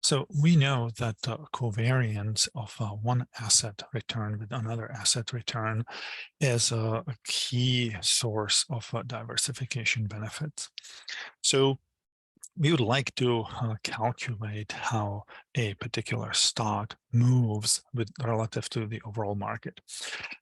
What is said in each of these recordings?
So we know that covariance of one asset return with another asset return is a key source of diversification benefits. So we would like to calculate how a particular stock moves with relative to the overall market.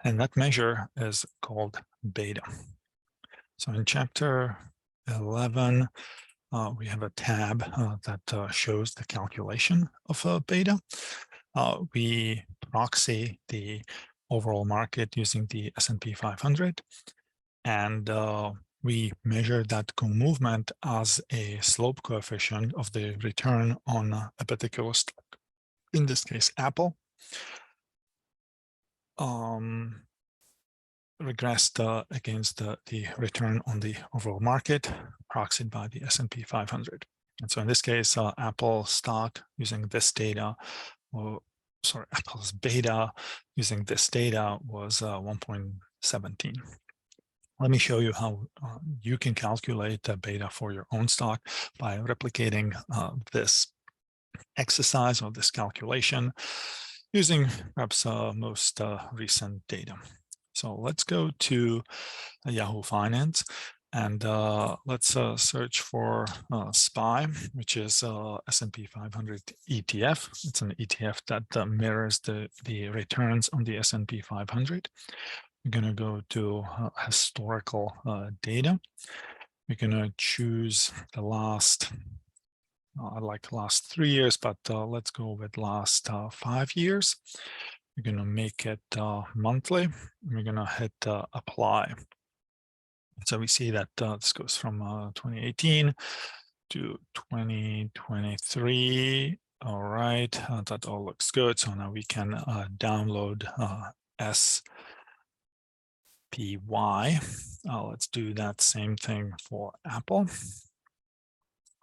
And that measure is called beta. So in chapter 11, we have a tab that shows the calculation of beta. We proxy the overall market using the S&P 500, and we measure that movement as a slope coefficient of the return on a particular stock. In this case, Apple. Regressed against the return on the overall market, proxied by the S&P 500. And so in this case, Apple stock using this data, Apple's beta using this data was 1.17. Let me show you how you can calculate the beta for your own stock by replicating this exercise or this calculation using perhaps most recent data. So let's go to Yahoo Finance and let's search for SPY, which is S&P 500 ETF. It's an ETF that mirrors the returns on the S&P 500. We're going to go to historical data. We're going to choose the last, I like last 3 years, but let's go with last 5 years. We're going to make it monthly. We're going to hit apply. So we see that this goes from 2018 to 2023. All right, that all looks good. So now we can download SPY. Let's do that same thing for Apple.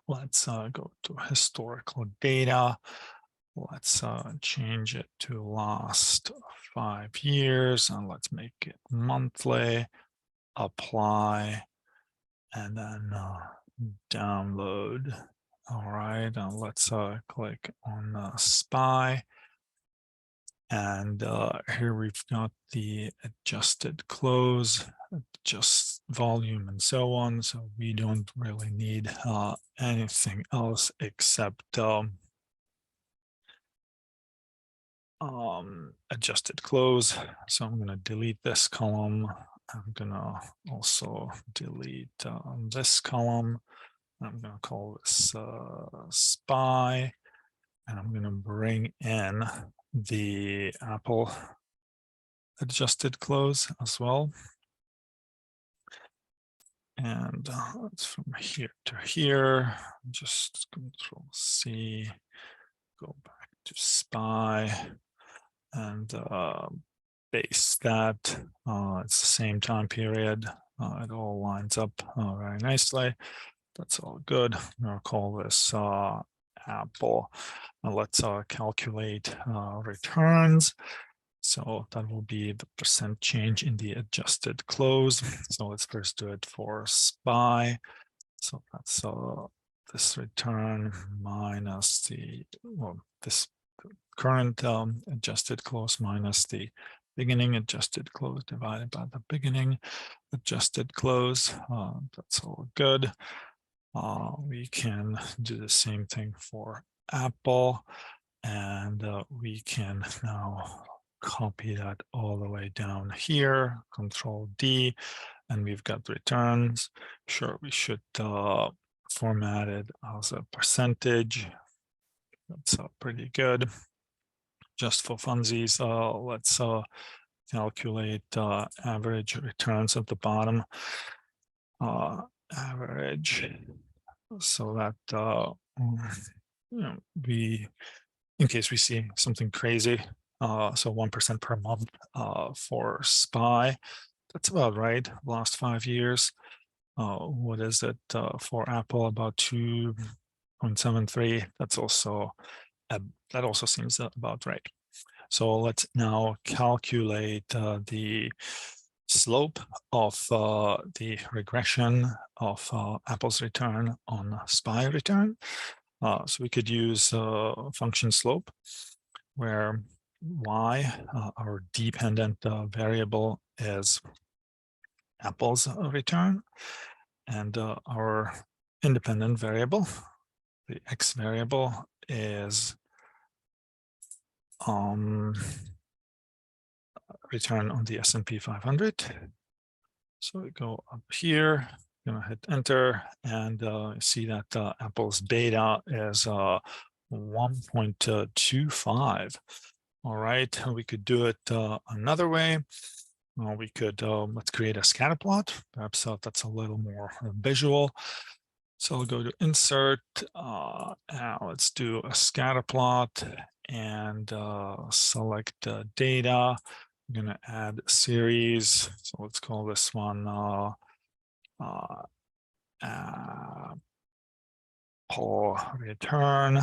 Let's go to historical data. Let's change it to last 5 years, and let's make it monthly, apply, and then download. All right, and let's click on SPY. And here we've got the adjusted close, adjust volume, and so on. So we don't really need anything else except adjusted close. So I'm going to delete this column. I'm going to also delete this column. I'm going to call this SPY, and I'm going to bring in the Apple adjusted close as well. And it's from here to here. Just Control C, go back to SPY, and base that. It's the same time period. It all lines up very nicely. That's all good. I'm going to call this Apple. Let's calculate returns. So that will be the percent change in the adjusted close. So let's first do it for SPY. So that's this return minus the, well, this current adjusted close minus the beginning adjusted close divided by the beginning adjusted close. That's all good. We can do the same thing for Apple, and we can now copy that all the way down here, Control D, and we've got returns. Sure, we should format it as a percentage. That's pretty good. Just for funsies, let's calculate average returns at the bottom. Average, so that you know, we, in case we see something crazy, so 1% per month for SPY. That's about right. Last 5 years. What is it for Apple? About 2.73. That's also that also seems about right. So let's now calculate the slope of the regression of Apple's return on SPY return. So we could use function slope, where y, our dependent variable, is apples return, and our independent variable, the x variable, is return on the S&P 500. So we go up here, gonna hit enter, and see that Apple's beta is 1.25. All right, we could do it another way. We could, let's create a scatter plot. Perhaps that's a little more visual. So I'll go to insert, let's do a scatter plot, and select data. I'm gonna add a series. So let's call this one pull return.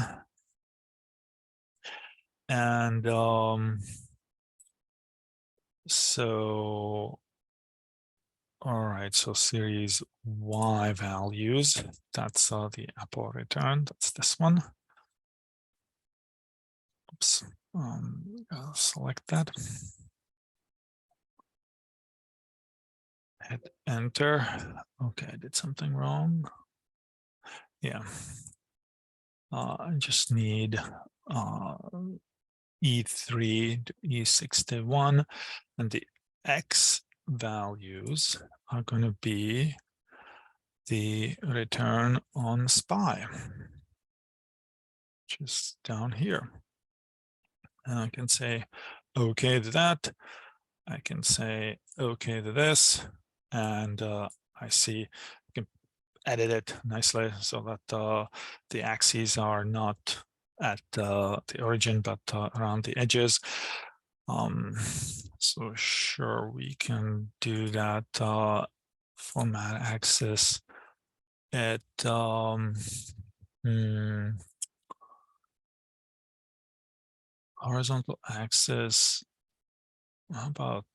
And so, all right, so series Y values, that's the Apple return, that's this one. Oops, I'll select that. Hit enter. Okay, I did something wrong. Yeah. I just need E3 to E61, and the X values are going to be the return on SPY, which is down here. And I can say okay to that. I can say okay to this, and I see I can edit it nicely so that the axes are not at the origin, but around the edges. So sure, we can do that. Format axis at horizontal axis. How about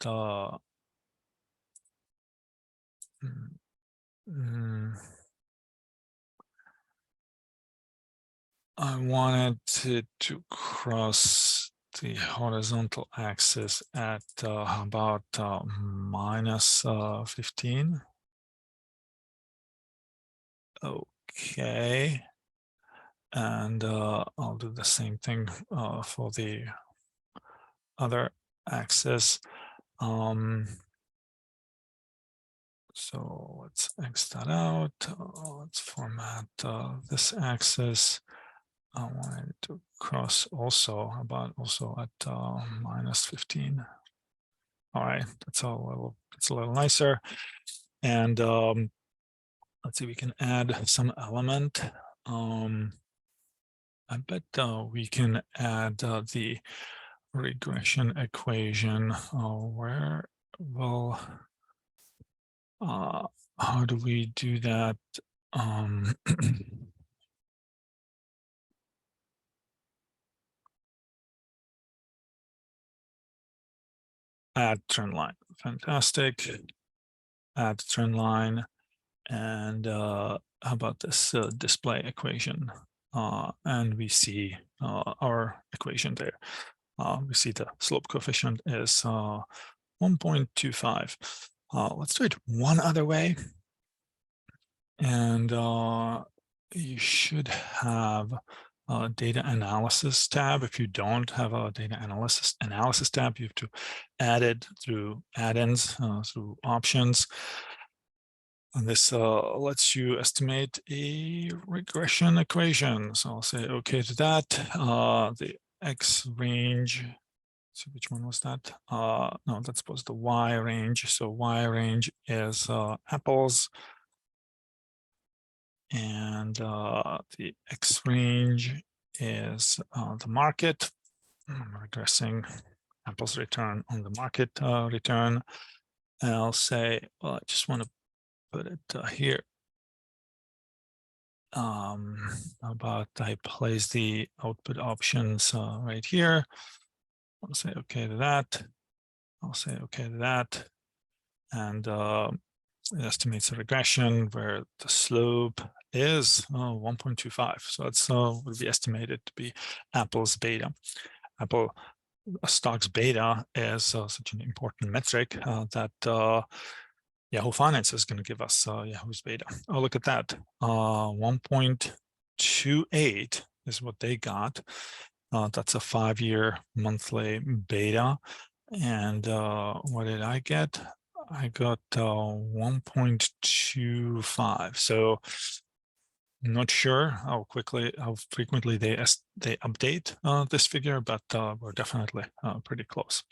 I wanted it to cross the horizontal axis at how about minus 15. Okay, and I'll do the same thing for the other axis. So let's X that out. Let's format this axis. I want it to cross also, about also at minus 15. All right, it's a little nicer. And let's see, we can add some element. I bet we can add the regression equation. Where will how do we do that? Add trend line, fantastic. Add trend line, and how about this display equation? And we see our equation there. We see the slope coefficient is 1.25. Let's do it one other way. And you should have a data analysis tab. If you don't have a data analysis tab, you have to add it through add-ins, through options. And this lets you estimate a regression equation. So I'll say okay to that. The X range, so which one was that? No, that's supposed to Y range. So Y range is apples. And the X range is the market. I'm regressing apples return on the market return. And I'll say, well, I just want to put it here. How about I place the output options right here. I'll say okay to that. I'll say okay to that. And it estimates a regression where the slope is 1.25. So that's would be estimated to be Apple's beta. Apple stock's beta is such an important metric that Yahoo Finance is going to give us Yahoo's beta. Oh, look at that. 1.28 is what they got. That's a 5-year monthly beta. And what did I get? I got 1.25. So I'm not sure how frequently they update this figure, but we're definitely pretty close.